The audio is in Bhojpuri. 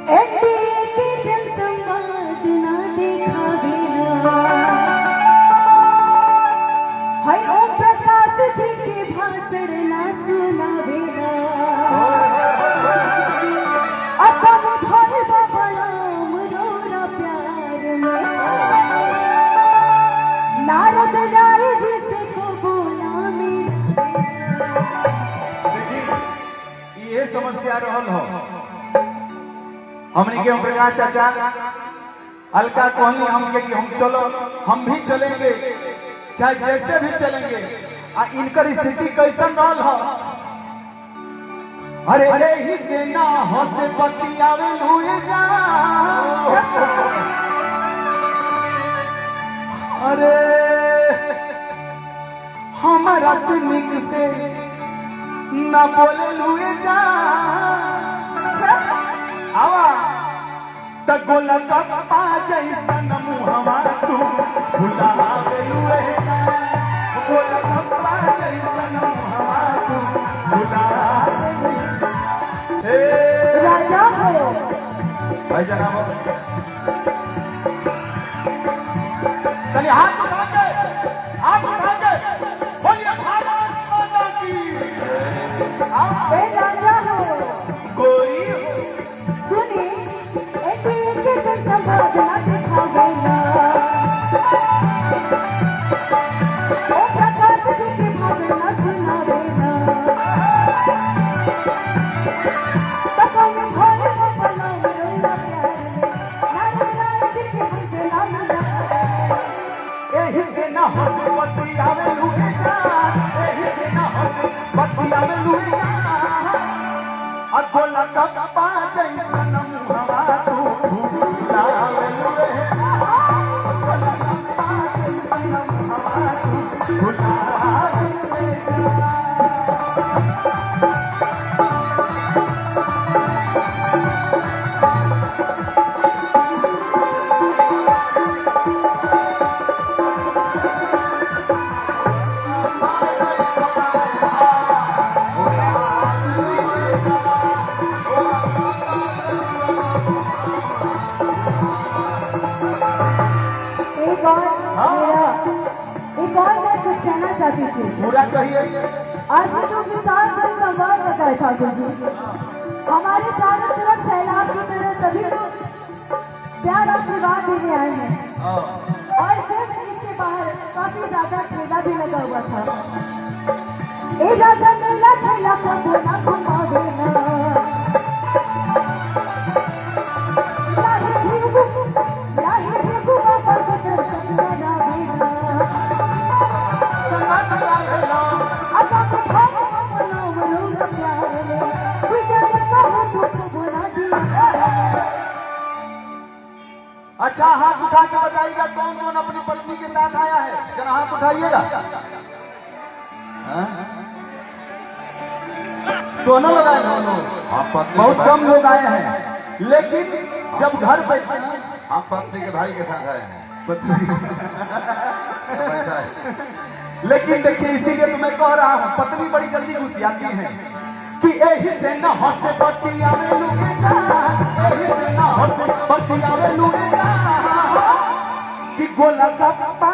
एनडीए के जनसंवाद ना देखावेला, हाय ओम प्रकाश जी के भाषण ना सुनावेला, अपन भर बबलाम रोरा प्यार में, नारद राय जी से को बोला मेरा। ये समस्या रहल हो हमने के ओम प्रकाश चाचा अलका कहनी हमके कि हम चलो, हम भी चलेंगे, चाहे जैसे भी चलेंगे। इनकर स्थिति कैसन रहल हो? अरे अरे ही से ना हो से बतियावे लुए जा, अरे हमारा से निक से ना बोले लुए जा, आवा तगोला कप्पा जैसन मुहवा तू भुलावे लुए जा, गोला कप्पा जैसन मुहवा तू भुलावे लुए जा। राजा हो भाई जनाब चलिए हाथ उठा के बोलिए भारत माता की। ए राजा हो कोई सुनी एनडीए के जनसंवाद ना देखावेला, ओम प्रकाश जी के भाषण ना सुनावेला, तपन भर बबलाम रोरा प्यार में, नारद राय जी के हमसे ना मिला। एही से ना हंस बतियावे लुए जा, एही से ना हंस बतियावे लुए जा, गोला कप्पा जैसन मुहवा तू भुलावे लुए जा, गोला कप्पा जैसन मुहवा तू भुलावे लुए जा। एक और मैं कुछ कहना चाहती थी। पूरा कहिए। आज जो विशाल जनसंवाद लगा है ठाकुर जी, हमारे चारों तरफ सैलाब की तरह सभी लोग प्यार आशीर्वाद देने आए हैं, और जस्ट इसके बाहर काफी ज्यादा ठेला भी लगा हुआ था। ए राजा मेला ठेला को बोला घुमावेला, अच्छा हाथ उठा के बताइएगा कौन कौन अपनी पत्नी के साथ आया है, जरा हाथ उठाइएगा। दोनों लोग आए, दोनों बहुत कम लोग आए हैं, लेकिन जब घर पे हम पत्नी के भाई के साथ आए हैं। ऐसा है। लेकिन देखिए इसीलिए तो मैं कह रहा हूँ पत्नी बड़ी जल्दी घुसियाती है कि एही से न हंसे बतियावे लुए जा, एही से न हंसे बतियावे लुए जा, कि गोला कप्पा